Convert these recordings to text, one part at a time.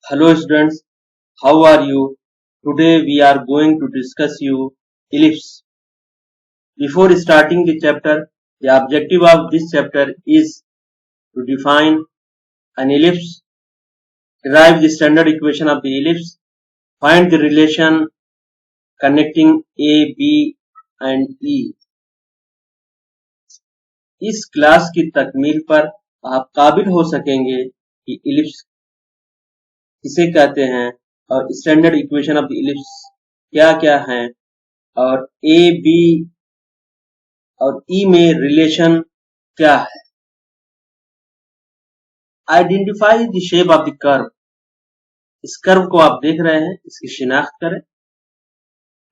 Hello students, how are you? Today we are going to discuss you ellipse. Before starting the chapter, the objective of this chapter is to define an ellipse, derive the standard equation of the ellipse, find the relation connecting A, B and E. इस class की तकमील पर आप काबिल हो सकेंगे कि ellipse किसे कहते हैं और standard equation of the ellipse क्या क्या है और ए बी और ई में रिलेशन क्या है। Identify the shape of the curve. इस कर्व को आप देख रहे हैं, इसकी शिनाख्त करें।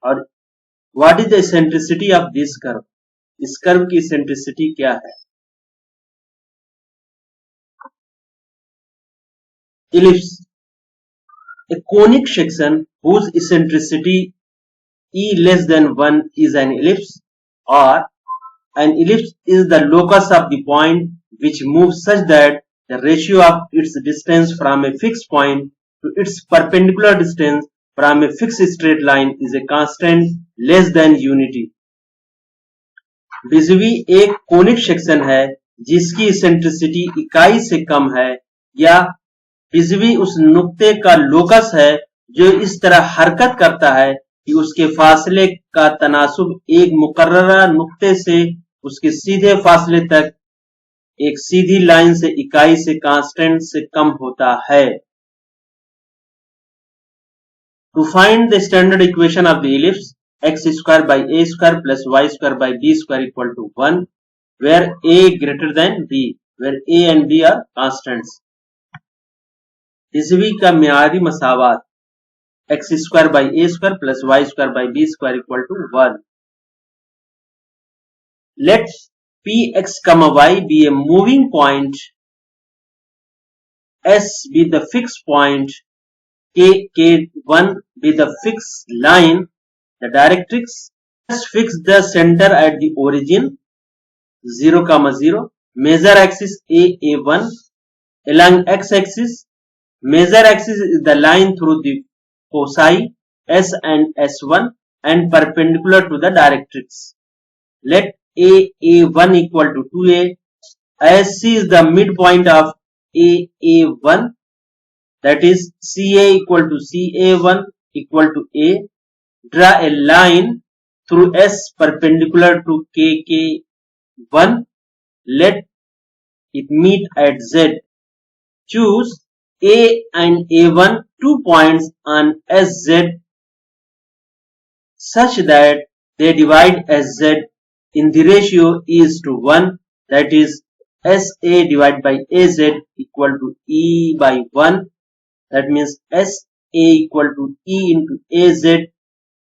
और what is the eccentricity of this curve. इस कर्व की एसेंट्रिसिटी क्या है। Ellipse, a conic section whose eccentricity e less than 1 is an ellipse, or an ellipse is the locus of the point which moves such that the ratio of its distance from a fixed point to its perpendicular distance from a fixed straight line is a constant less than unity. बिजवी एक conic section है जिसकी eccentricity इकाई से कम है, या बिजवी उस नुक्ते का locus है जो इस तरह हरकत करता है कि उसके फासले का तनासुब एक मुकर्ररा नुक्ते से उसके सीधे फासले तक एक सीधी लाइन से इकाई से कांस्टेंट से कम होता है। To find the standard equation of the ellipse x square by a square plus y square by b square equal to 1 where a greater than b, where a and b are constants. बिजवी का म्यारी मसावात x square by a square plus y square by b square equal to 1. Let px comma y be a moving point, s be the fixed point, k1 be the fixed line, the directrix. Let's fix the center at the origin 0, 0. Major axis a1 along x-axis. Major axis is the line through the foci S and S1 and perpendicular to the directrix. Let a1 equal to 2a, as C is the midpoint of a1, that is CA equal to CA1 equal to A. Draw a line through S perpendicular to KK1. Let it meet at Z. Choose A and A1 2 points on SZ such that they divide SZ in the ratio is to 1, that is SA divided by AZ equal to E by 1. That means SA equal to E into AZ.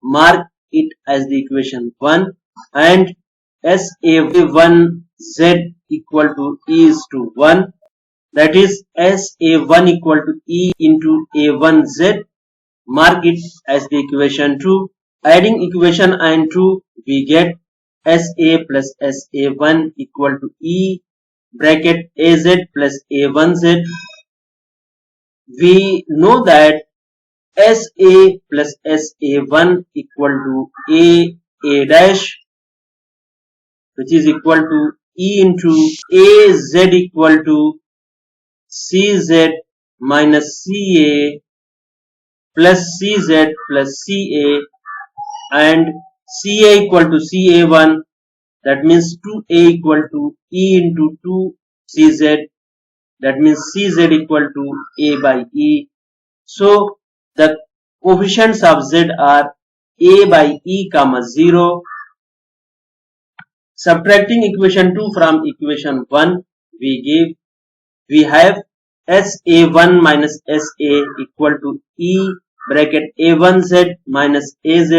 Mark it as the equation 1, and SA1Z equal to E is to 1. That is SA1 equal to E into A1Z. Mark it as the equation 2. Adding equation and 2, we get SA plus SA1 equal to E bracket AZ plus A1Z. We know that SA plus SA1 equal to A dash, which is equal to E into AZ equal to CZ minus CA plus CZ plus CA, and CA equal to CA1, that means 2A equal to E into 2CZ, that means CZ equal to A by E. So the coefficients of Z are A by E comma 0. Subtracting equation 2 from equation 1, we have SA1 minus SA equal to E bracket A1Z minus AZ,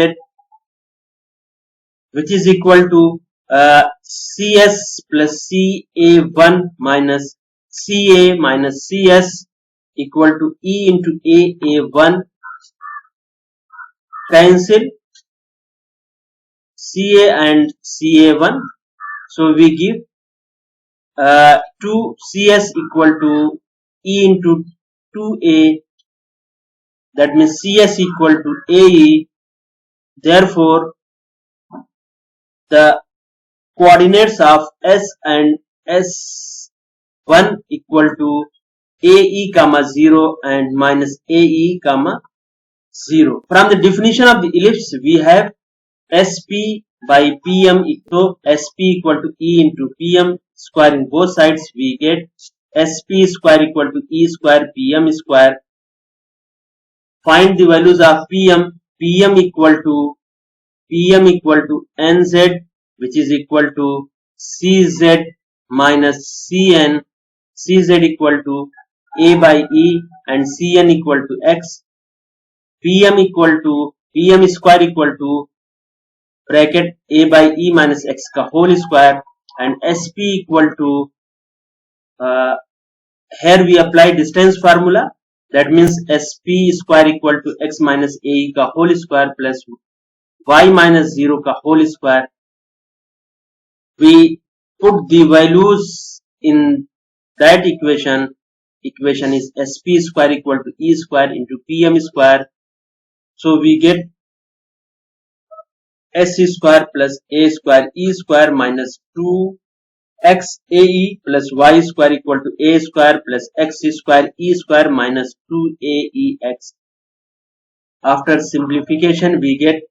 which is equal to CS plus CA1 minus CA minus CS equal to E into AA1. Cancel CA and CA1, so we give 2CS equal to E into 2A that means CS equal to AE. Therefore, the coordinates of S and S1 equal to AE comma 0 and minus AE comma 0. From the definition of the ellipse, we have SP by PM. So SP equal to E into PM square in both sides. We get SP square equal to E square PM square. Find the values of PM. PM equal to NZ, which is equal to CZ minus CN. CZ equal to A by E and CN equal to X. PM square equal to bracket A by E minus X का whole square, and SP equal to here we apply distance formula, that means SP square equal to X minus AE का whole square plus Y minus 0 का whole square. We put the values in that equation. Equation is SP square equal to E square into PM square. So we get S square plus A square E square minus 2x AE plus Y square equal to A square plus X square E square minus 2AEX. After simplification, we get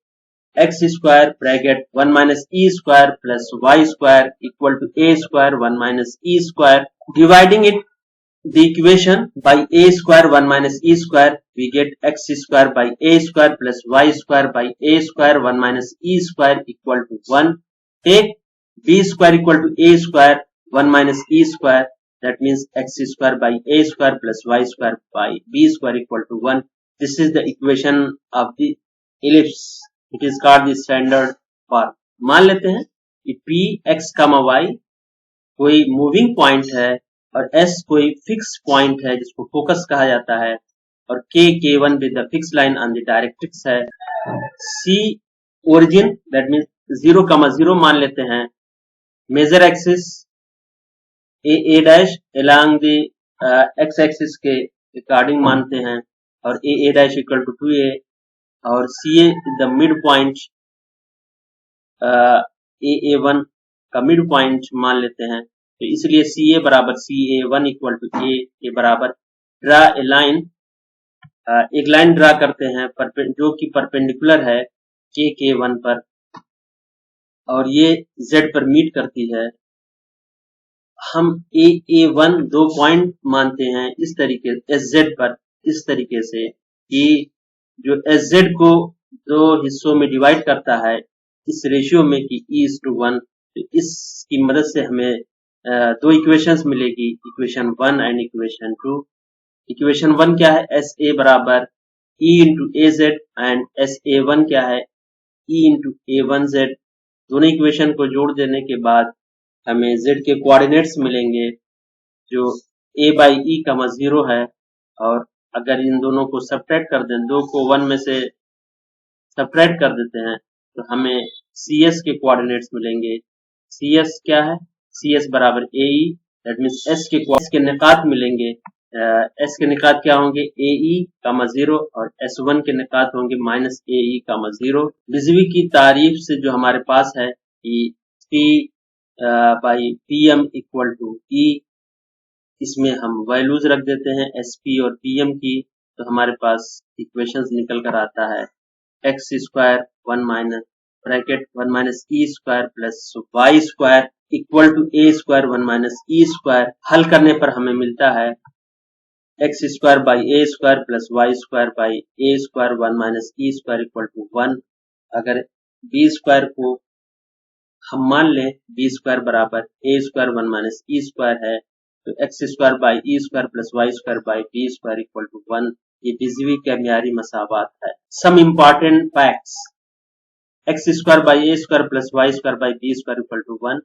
X square bracket 1 minus E square plus Y square equal to A square 1 minus E square. Dividing the equation by A square 1 minus E square, we get X square by A square plus Y square by A square 1 minus E square equal to 1. Take B square equal to A square 1 minus E square, that means X square by A square plus Y square by B square equal to 1. This is the equation of the ellipse. It is called the standard form. मान लेते हैं कि P X, Y कोई moving point है और S कोई fix point है जिसको फोकस कहा जाता है, और K1 with the fix line on the directrix है. C ओरिजिन, दैट मींस 0,0 मान लेते हैं. Major axis A dash along the x axis के अकॉर्डिंग मानते हैं, और A dash equal to 2A, और CA is the mid point, AA1 का मिड पॉइंट मान लेते हैं. तो इसलिए CA बराबर CA1 इक्वल टू A के बराबर. ड्रा ए लाइन, एक लाइन ड्रा करते हैं जो कि परपेंडिकुलर है K1 पर, और ये Z पर मीट करती है. हम AA1 दो पॉइंट मानते हैं इस तरीके SZ पर, इस तरीके से कि जो SZ को दो हिस्सों में डिवाइड करता है इस रेशियो में कि E:1. तो इसकी मदद से हमें दो इक्वेशंस मिलेगी, इक्वेशन 1 एंड इक्वेशन 2. इक्वेशन 1 क्या है? SA बराबर E into AZ, and SA1 क्या है? E into A1Z. दोनों इक्वेशन को जोड़ देने के बाद हमें Z के कोऑर्डिनेट्स मिलेंगे जो A बाई E कमा 0 है, और अगर इन दोनों को सब्ट्रैक्ट कर दें, दो को 1 में से सब्ट्रैक्ट कर देते हैं, तो हमें CS के कोऑर्डिनेट्स मिलेंगे. CS क्या है? CS बराबर AE, दैट मींस S के निकात मिलेंगे. S के निकात क्या होंगे? AE कामा 0, और S1 के निकात होंगे माइनस AE कामा 0. बिजली की तारीफ से जो हमारे पास है कि P by PM equal to E, इसमें हम वैल्यूज रख देते हैं SP और PM की, तो हमारे पास इक्वेशंस निकल कर आता है X square 1 minus bracket 1 minus E square plus Y square equal to A square 1 minus E square. हल करने पर हमें मिलता है X square by A square plus Y square by A square 1 minus E square equal to 1. अगर B square को हम मान लें B स्क्वायर बराबर A square 1 minus E square है, तो X square by E square plus Y square by B square equal to 1. ये बिजवी का म्यारी मसावात है. Some important facts: X square by A square plus Y square by B square equal to 1.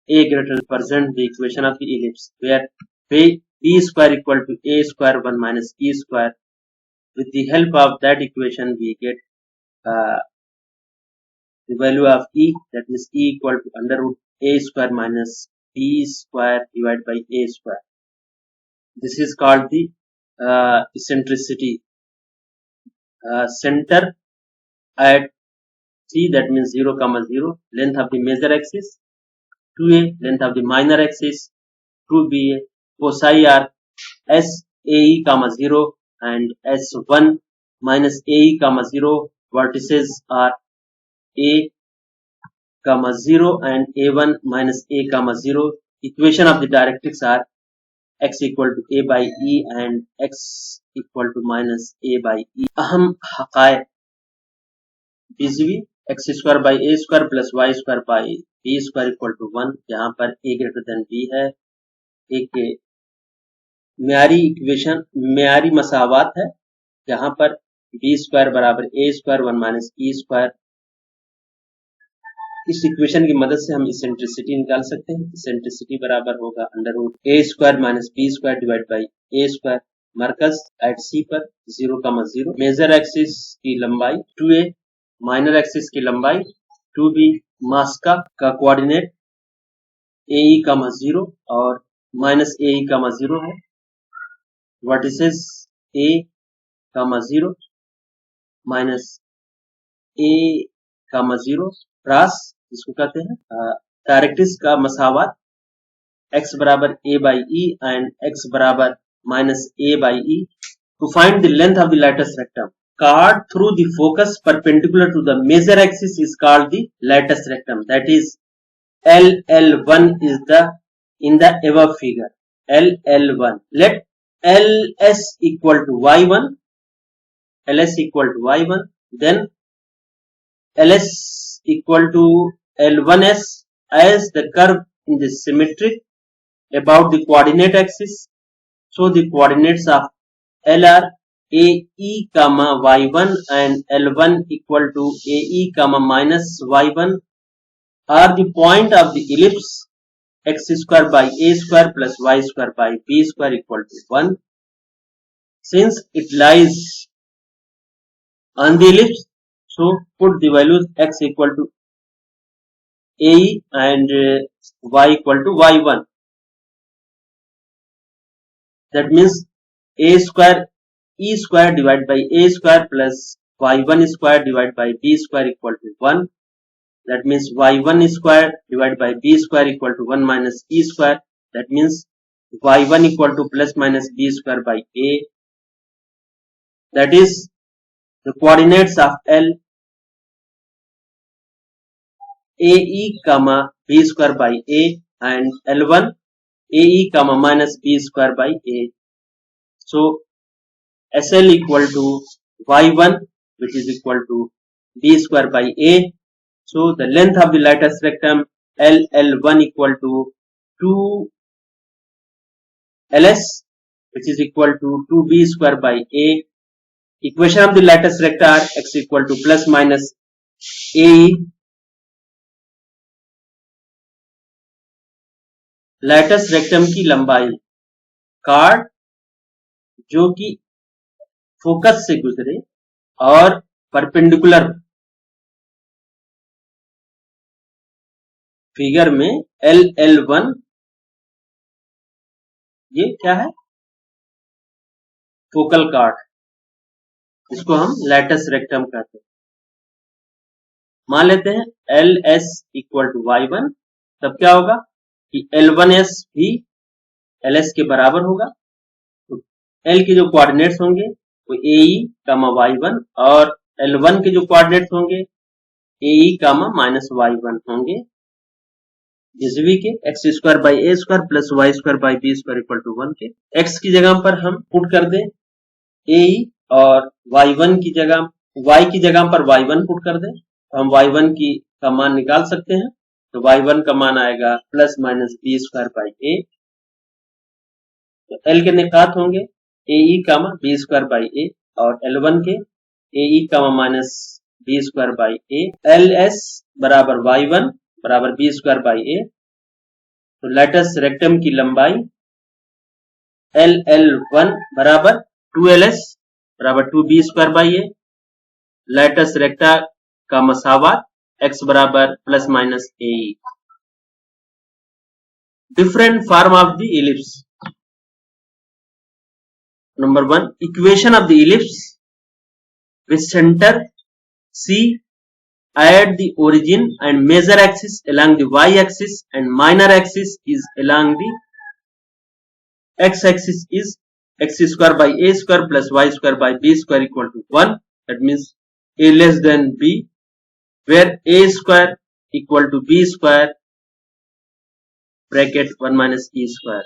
A greater represent the equation of the ellipse where B square equal to A square 1 minus E square. With the help of that equation, we get the value of E, that is E equal to under root A square minus B square divided by A square. This is called the eccentricity. center at C, that means 0, 0. Length of the major axis 2a, length of the minor axis 2ba. Foci are SAE, 0 and S1 minus AE, 0. Vertices are A, 0 and A1 minus A, 0. Equation of the directrix are x equal to A by E and x equal to minus A by E. अहम हकायक बीजीवी X square by A square plus Y square by B square equal to 1, जहां पर ए greater than B है। एक marry equation, marry मसावात है, जहां पर बी स्क्वायर बराबर ए स्क्वायर 1 माइनस ई स्क्वायर। इस इक्वेशन की मदद से हम इसेंट्रिसिटी निकाल सकते हैं। इसेंट्रिसिटी बराबर होगा under root A square minus B square divide by A square. मरकज एट सी पर 0, 0। मेजर एक्सिस की लंबाई 2a, माइनर एक्सिस की लंबाई 2b। मास्का का कोऑर्डिनेट AE, 0 और माइनस AE, 0 है। Vertices A, 0 minus A, 0। Cross इसको कहते हैं। डायरेक्ट्रिक्स का मसावत x बराबर a by e and x बराबर minus a by e. To find the length of the lattice rectum, chord through the focus perpendicular to the major axis is called the lattice rectum. That is LL1 is in the above figure. LL1. Let LS equal to y1. LS equal to y1. Then LS equal to L1s as the curve in the symmetric about the coordinate axis. So the coordinates of L are AE, y1 and L1 equal to AE, minus y1 are the point of the ellipse x square by a square plus y square by b square equal to 1. Since it lies on the ellipse, so put the values x equal to AE and y equal to y1. That means a square e square divided by a square plus y1 square divided by b square equal to 1. That means y1 square divided by b square equal to 1 minus e square. That means y1 equal to plus minus b square by a. That is the coordinates of L, AE, b square by a and L1 AE, minus b square by a. So SL equal to y1, which is equal to b square by a. So the length of the lattice rectum LL1 equal to 2 LS, which is equal to 2b square by a. Equation of the lattice rectum x equal to plus minus AE. Latus rectum की लंबाई, card जो कि focus से गुजरे और perpendicular, figure में LL1 ये क्या है, फोकल कार्ड, इसको हम लैटस रेक्टम कहते हैं। मान लेते हैं LS इक्वल टू y1, तब क्या होगा कि L1s भी LS के बराबर होगा। तो L के जो कोऑर्डिनेट्स होंगे वो AE, y1 और L1 के जो कोऑर्डिनेट्स होंगे AE, माइनस y1 होंगे। vis-a-vis के x square by A square plus Y square by B square equal to 1 के एक्स की जगह पर हम पुट कर दें AE और y1 की जगह, y की जगह पर y1 पुट कर दें, तो हम y1 का मान निकाल सकते हैं। तो y1 का मान आएगा plus minus B square by A. तो L के निकात होंगे AE, B square by A और L1 के AE, minus B square by A. LS बराबर y1 बराबर बी स्क्वायर बाई ए। तो लैटस रेक्टम की लंबाई LL1 बराबर 2LS बराबर 2b square by A. Latus रेक्टा का मसावत x बराबर plus minus AE। Different form of the ellipse. Number 1, equation of the ellipse with center C. Add the origin and major axis along the y-axis and minor axis is along the x-axis is x square by a square plus y square by b square equal to 1. That means a less than b, where a square equal to b square bracket 1 minus e square.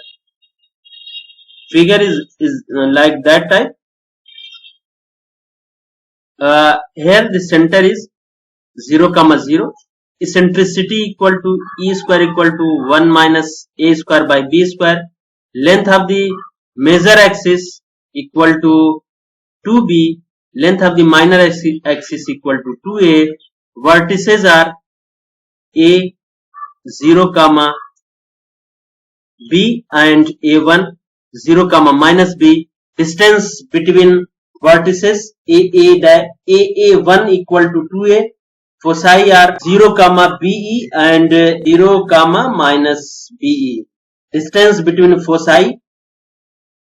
Figure is like that type. Here the center is 0, 0. Eccentricity equal to e square equal to 1 minus a square by b square. Length of the major axis equal to 2b. Length of the minor axis equal to 2a. Vertices are a 0, b and a1 0, minus b. Distance between vertices AA1 equal to 2a. Foci are 0, be and 0, minus be. Distance between foci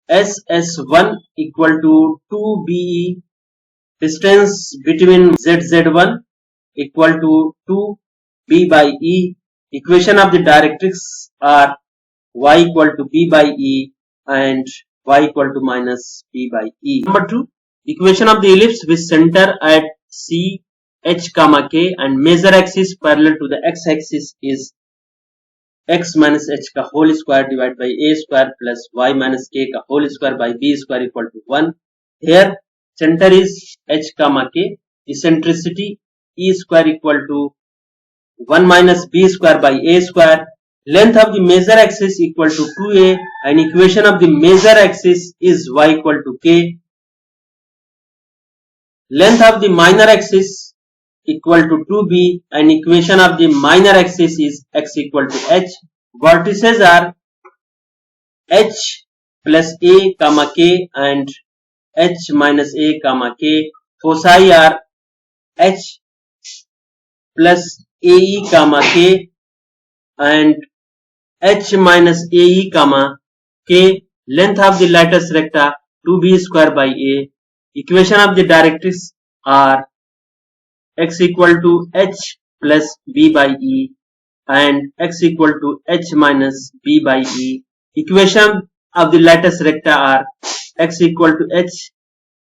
SS1 equal to 2be. Distance between ZZ1 equal to 2b by e. Equation of the directrix are y equal to b by e and y equal to minus b by e. Number 2. Equation of the ellipse with center at C, h, k and major axis parallel to the x-axis is x minus h ka whole square divided by a square plus y minus k ka whole square by b square equal to 1. Here center is h, k. Eccentricity e square equal to 1 minus b square by a square. Length of the major axis equal to 2a and equation of the major axis is y equal to k. Length of the minor axis equal to 2b and equation of the minor axis is x equal to h. Vertices are h plus a, k and h minus a, k. Foci are h plus ae, k and h minus ae, k. Length of the lattice recta 2b square by a. Equation of the directrix are x equal to h plus b by e and x equal to h minus b by e. Equation of the lattice recta are x equal to h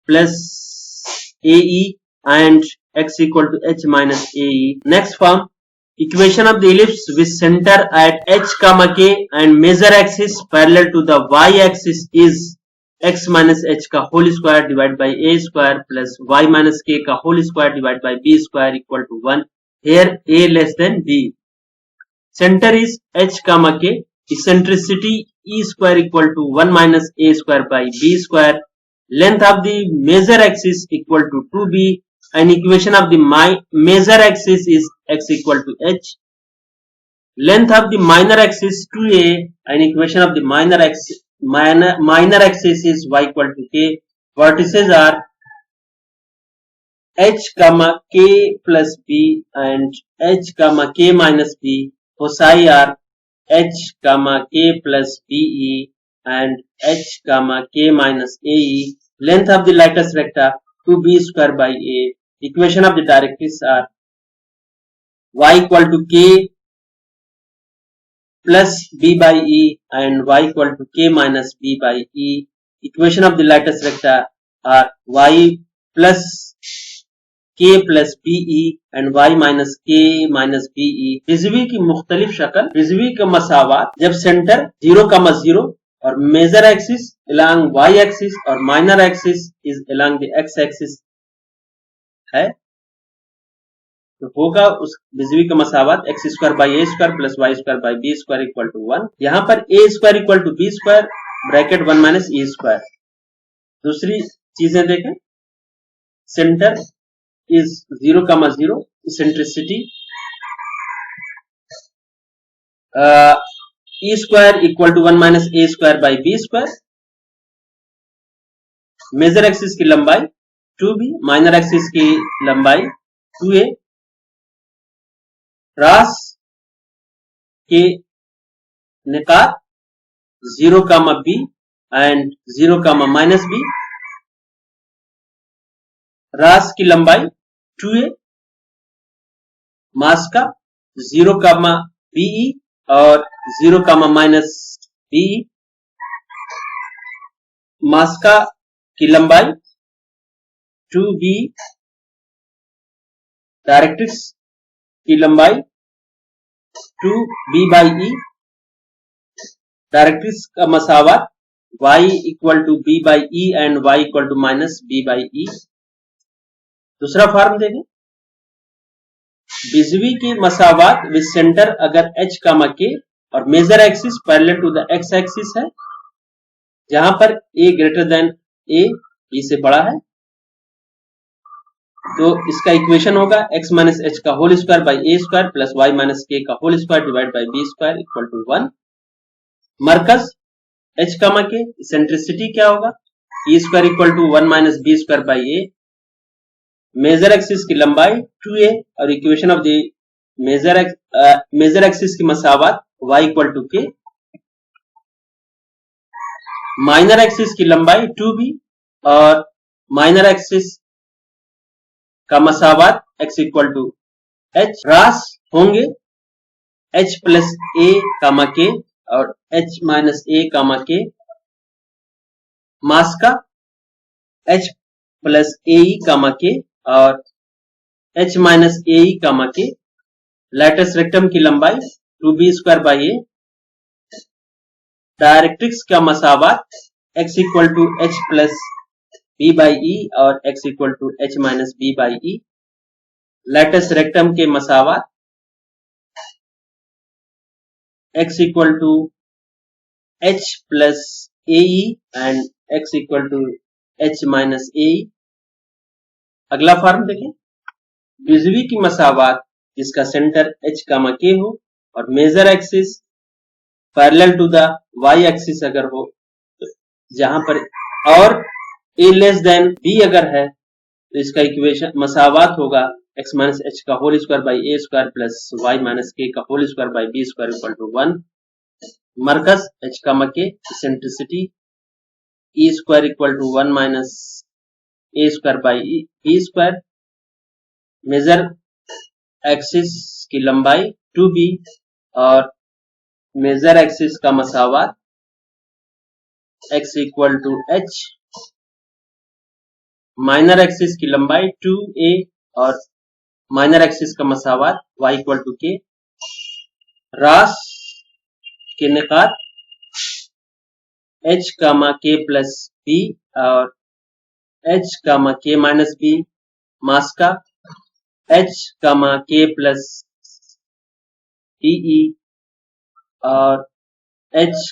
plus ae and x equal to h minus ae. Next form, equation of the ellipse with center at h, k and major axis parallel to the y-axis is x minus h ka whole square divided by a square plus y minus k ka whole square divided by b square equal to 1. Here a less than b. Center is h, k. Eccentricity e square equal to 1 minus a square by b square. Length of the major axis equal to 2b and equation of the major axis is x equal to h. Length of the minor axis 2a and equation of the minor axis is y equal to k. Vertices are h, k plus b and h, k minus b. Foci are h, k plus be and h, k minus ae. Length of the lattice recta 2b square by a. Equation of the directrix are y equal to k plus b by e and y equal to k minus b by e. Equation of the lattice recta are y plus k plus be and y minus k minus be. Rizvi की मुख्तलिफ शक्ल, रिजवी का मसावात जब centre 0, 0 और major axis along y axis और minor axis is along the x axis है, तो होगा उस रिजवी का मसावात x square by a square plus y square by b square equal to 1. यहाँ पर a square equal to b square bracket 1 minus e square. दूसरी चीजें देखें, centre is 0, 0. Eccentricity e square equal to 1 minus a square by b square. Major axis की लंबाई 2b, minor axis की लंबाई 2a. रास के निकात 0, b and 0, minus b. रास की लंबाई 2a, मास का 0, बीई और 0, माइनस बीई, मास का की लंबाई 2b, डायरेक्ट्रिक्स की लंबाई 2b बाई ई, डायरेक्ट्रिक्स का मसावत y equal to b by E and y equal to minus b by E. दूसरा फॉर्म देखें, बिजवी की मसावत विद सेंटर अगर h, k और major axis parallel to the x axis है, जहां पर a greater than a, b से बड़ा है, तो इसका इक्वेशन होगा x माइनस h का whole square by a square plus y minus k का whole square divide by b square equal to 1। मरकज h, k, सेंट्रिसिटी क्या होगा, e square equal to 1 minus b square by a, major axis की लंबाई 2a और equation of the major axis की मसावत y equal to k, minor axis की लंबाई 2b और माइनर एक्सिस का मसावत x इक्वल टू h। रास होंगे h प्लस a, k और h माइनस a, k, मास का h प्लस ae, k और h minus ae, k, latus rectum की लंबाई 2b square by a, directrix का मसावत x equal to h plus b by e और x equal to h minus b by e, latus rectum के मसावत x equal to h plus ae and x equal to h minus ae। अगला form देखें, बिजवी की मसावत जिसका centre h, k हो और major axis parallel to the y axis अगर हो, तो जहां पर और a लेस देन b अगर है, तो इसका इक्वेशन मसावत होगा x माइनस h का whole square by a square plus y minus k का whole square by b square equal to 1। मरकज h, k, eccentricity e square equal to 1 minus a square by b square, major axis की लंबाई 2b और major axis का मसावत x equal to h, minor axis की लंबाई 2a और minor axis का मसावत y इक्वल टू k। रास के निकात h, k प्लस b और h, k माइनस b, मास का h, k प्लस be और h,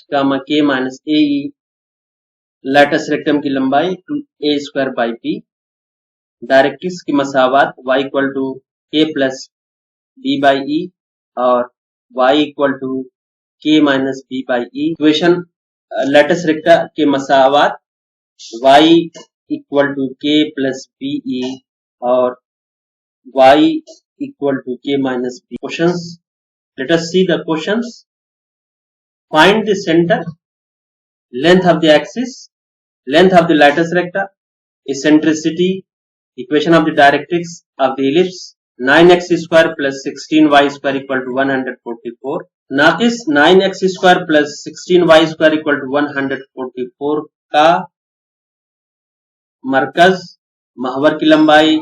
k minus ae, latus rectum की लंबाई 2a square by b, directrix की मसावत y equal to k plus b by e और y equal to k minus b by e। Equation latus recta के मसावत y equal to k plus be और y equal to k minus b। Questions. Let us see the questions. Find the center, length of the axis, length of the lattice recta, eccentricity, equation of the directrix of the ellipse, 9x square plus 16y square equal to 144. नाकिस 9x square plus 16y square equal to 144 का मरकज, महवर की लंबाई,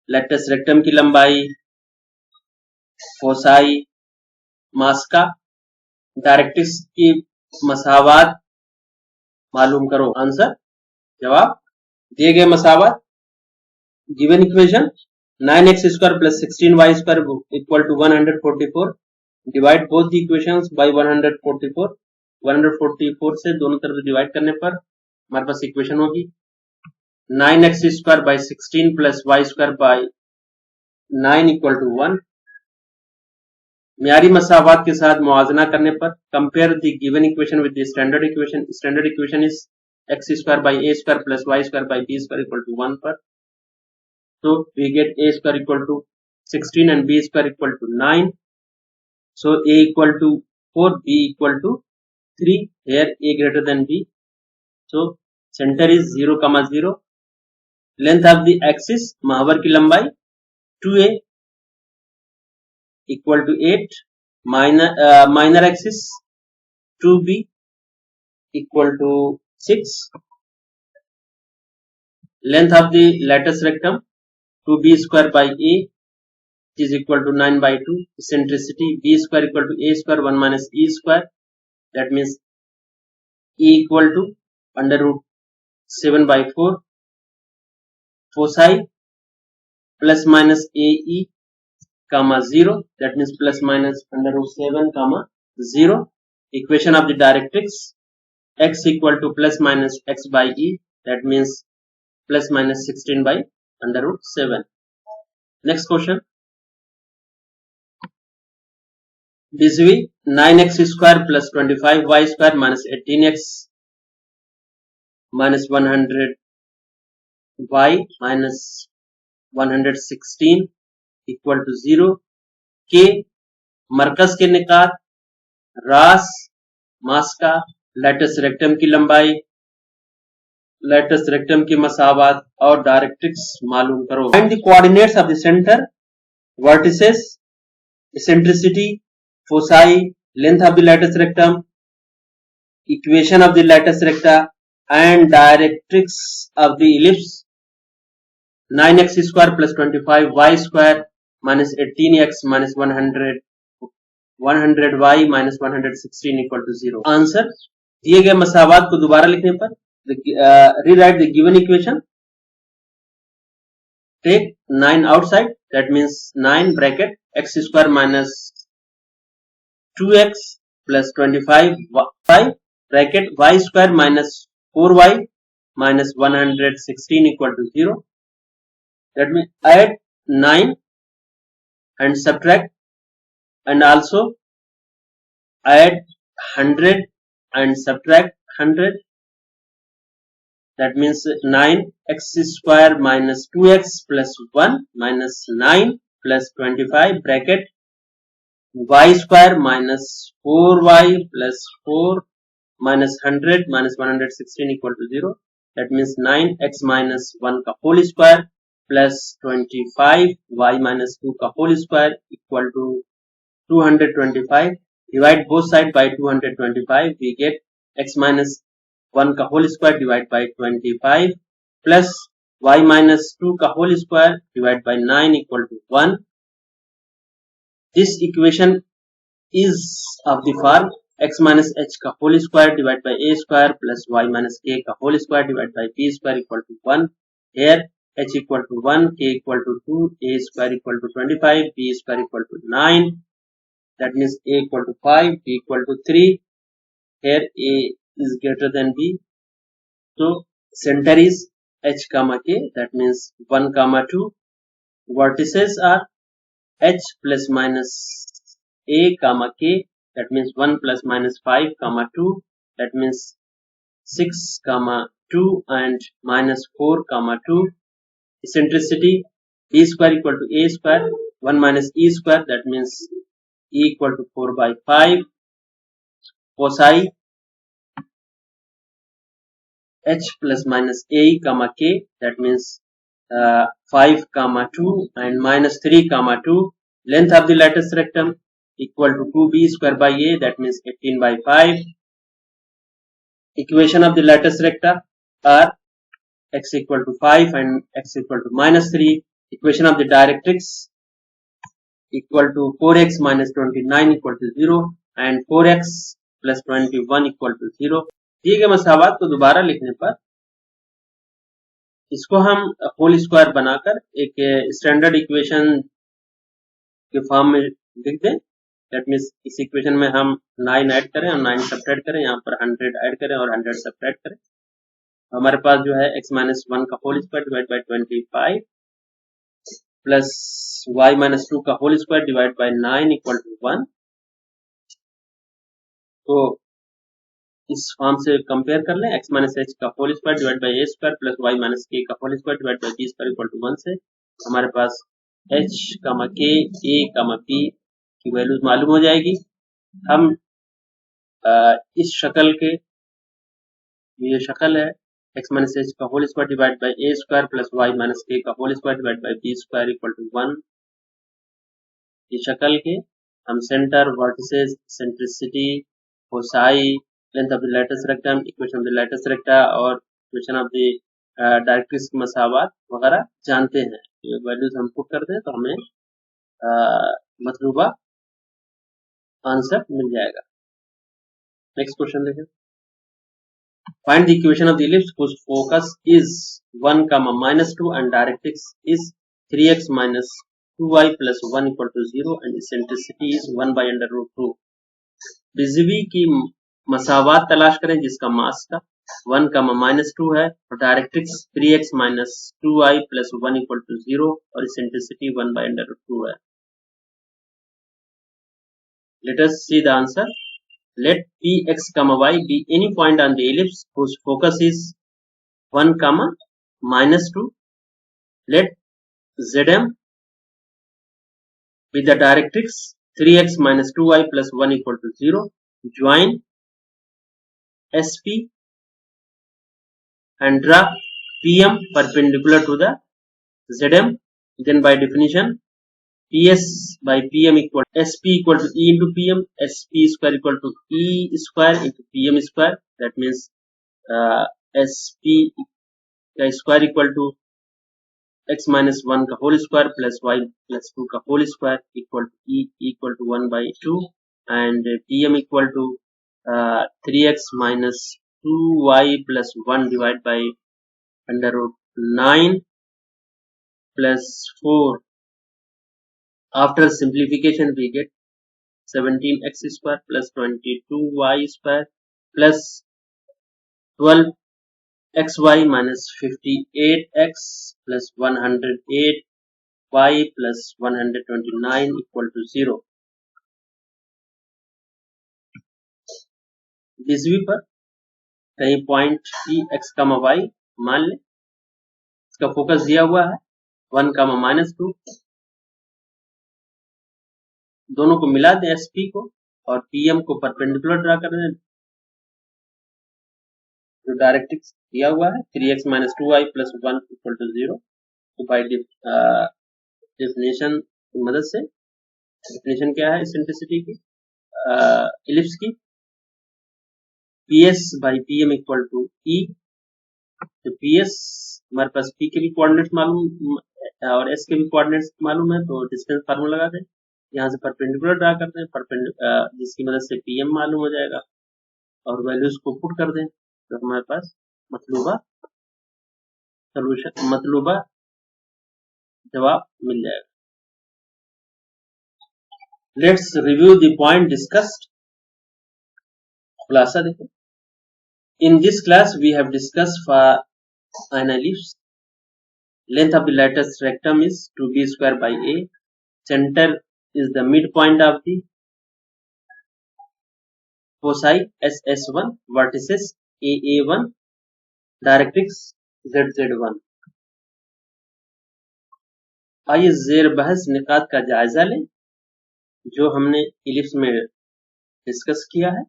lattice rectum की लंबाई, foci, मास का, directrix की मसावत मालूम करो। Answer, जवाब दिए गए मसावत given equation 9x square plus 16y square equal to 144, divide both the equations by 144। 144 से दोनों तरफ डिवाइड करने पर हमारे पास इक्वेशन होगी 9x square by 16 plus y square by 9 equal to 1। म्यारी मसावत के साथ मुआवजना करने पर compare the given equation with the standard equation. Standard equation is x square by a square plus y square by b square equal to 1 पर, so we get a square equal to 16 and b square equal to 9, so a equal to 4, b equal to 3, here a greater than b, so center is 0, 0, length of the axis महावर की लंबाई 2a equal to 8, minor axis 2b equal to 6, length of the latus rectum 2b square by a is equal to 9 by 2, eccentricity b square equal to a square 1 minus e square, that means e equal to under root 7 by 4, foci plus minus ae comma 0, that means plus minus under root 7 comma 0. Equation of the directrix x equal to plus minus x by e, that means plus minus 16 by under root 7. Next question. BCV 9x square plus 25y square minus 18x minus 100y minus 116 equal to 0. K मरकज के निकात, रास मास का, lattice rectum की लंबाई, lattice rectum की मसावत और directrix मालूम करो. Find the coordinates of the centre, vertices, eccentricity, foci, length of the latus rectum, equation of the latus रेक्टा and directrix of the ellipse. 9x square plus 25y square minus 18x minus 100y minus 116 equal to 0. Answer दिए गए मसावात को दोबारा लिखने पर rewrite the given equation. Take 9 outside, that means 9 bracket x square minus 2x plus 25 bracket y square minus 4y minus 116 equal to 0. That means add 9 and subtract, and also add 100 and subtract 100. That means 9x square minus 2x plus 1 minus 9 plus 25 bracket y square minus 4y plus 4 minus 100 minus 116 equal to 0. That means 9x minus 1 का whole square plus 25y minus 2 का whole square equal to 225. Divide both sides by 225. We get x minus 1 का whole square divide by 25 plus y minus 2 का whole square divide by 9 equal to 1. This equation is of the form x minus h का whole square divided by a square plus y minus k का whole square divided by b square equal to 1. Here h equal to 1, k equal to 2, a square equal to 25, b square equal to 9. That means a equal to 5, b equal to 3. Here a is greater than b. So center is h comma k, that means 1 comma 2. Vertices are h plus minus a comma k, that means 1 plus minus 5 comma 2, that means 6 comma 2 and minus 4 comma 2. Eccentricity b square equal to a square 1 minus e square, that means e equal to 4 by 5. Foci h plus minus a comma k, that means 5 comma 2 and minus 3 comma 2. Length of the lattice rectum equal to 2b square by a, that means 18 by 5. Equation of the lattice recta are x equal to 5 and x equal to minus 3. Equation of the directrix equal to 4x minus 29 equal to 0 and 4x plus 21 equal to 0. दिए गए मसावात को दोबारा लिखने पर इसको हम whole square बनाकर एक स्टैंडर्ड इक्वेशन के फॉर्म में लिख दें. दैट मीन्स इस इक्वेशन में हम 9 ऐड करें और 9 सब्ट्रैक्ट करें, यहाँ पर 100 ऐड करें और 100 सब्ट्रैक्ट करें. हमारे पास जो है x माइनस 1 का whole square divide by 25 plus y minus 2 का whole square divide by 9 equal to 1. तो इस फॉर्म से कंपेयर कर लें. x माइनस h का whole square divide by a square plus y minus k का whole square divide by b square equal to 1 से हमारे पास h comma k a comma p की वैल्यूज मालूम हो जाएगी. हम इस शक्ल के, ये शक्ल है x minus h का whole square divide by a square plus y minus k का whole square divide by b square equal to 1। ये शक्ल के हम centre, vertices, eccentricity, foci, length of the latus rectum, equation of the latus recta और equation of the directrix की मसावत वगैरह जानते हैं। ये वैल्यूज हम पुट कर दें तो हमें मतलूबा आंसर मिल जाएगा। नेक्स्ट क्वेश्चन देखें। Find the equation of the ellipse whose focus is 1, minus 2 and directrix is 3x minus 2y plus 1 equal to 0 and eccentricity is 1 by under root 2। बिजवी की मसावात तलाश करें जिसका मास का 1, minus 2 है और directrix 3x minus 2y plus 1 equal to 0 और eccentricity 1 by under root 2 है। Let us see the answer. Let px, y be any point on the ellipse whose focus is 1, minus 2. Let zm with the directrix 3x minus 2y plus 1 equal to 0. Join sp and draw pm perpendicular to the zm. Then by definition ps by pm equal to sp equal to e into pm, sp square equal to e square into pm square. That means sp का square equal to x minus 1 का whole square plus y plus 2 का whole square equal to e equal to 1 by 2 and pm equal to 3x minus 2y plus 1 divided by under root 9 plus 4. After simplification we get 17x square plus 22y square plus 12xy minus 58x plus 108y plus 129 equal to 0। बिजवी पर कहीं point P x कमा Y मान ले, इसका focus दिया हुआ है 1, minus 2। दोनों को मिला दें एसपी को और पीएम को परपेंडिकुलर ड्रा कर दें। जो डायरेक्ट्रिक्स दिया हुआ है 3x minus 2y plus 1 equal to 0। तो बाय डेफिनेशन की मदद से, डेफिनेशन क्या है इसेंट्रिसिटी की, इलिप्स की, PS by PM equal to E। तो PS हमारे पास P के भी कोऑर्डिनेट्स मालूम और S के भी कोऑर्डिनेट्स मालूम है, तो डिस्टेंस फार्मूला लगा दें, यहाँ से परपेंडिकुलर ड्रा करते हैं, जिसकी मदद से PM मालूम हो जाएगा और वैल्यूज को पुट कर दें तो हमारे पास मतलूबा सॉल्यूशन, मतलूबा जवाब मिल जाएगा। Let's review the point discussed. खुलासा देखें। In this class we have discussed for an ellipse, length of the latex rectum is 2b square by a, center is the midpoint of the foci ss1, vertices aa1, directrix zz1। आइए ज़ेर बहस निकात का जायजा लें जो हमने ellipse में discuss किया है।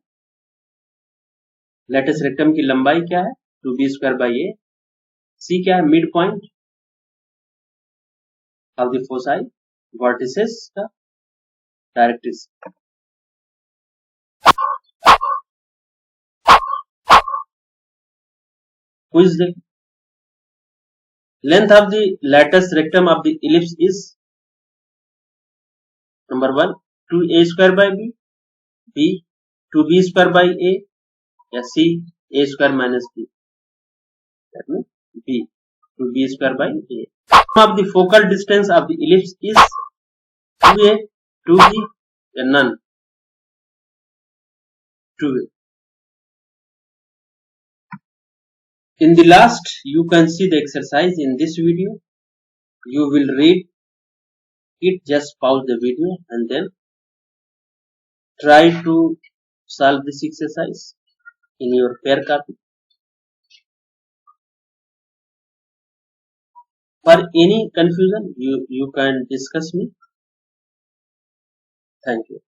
लैटिस रेक्टम की लंबाई क्या है 2b square by A, C क्या है mid point of the foci, vertices का डायरेक्ट्रिक्स। क्विज देख। Length of the latus rectum of the ellipse is number 1 2a square by B, B 2b square by A या C a स्क्वायर minus B, that means b 2b square by a। of the focal distance of the ellipse is 2a, 2b या none, 2a। in the last you can see the exercise in this video, you will read it, just pause the video and then try to solve this exercise in your pair copy। For any confusion you can discuss me। Thank you।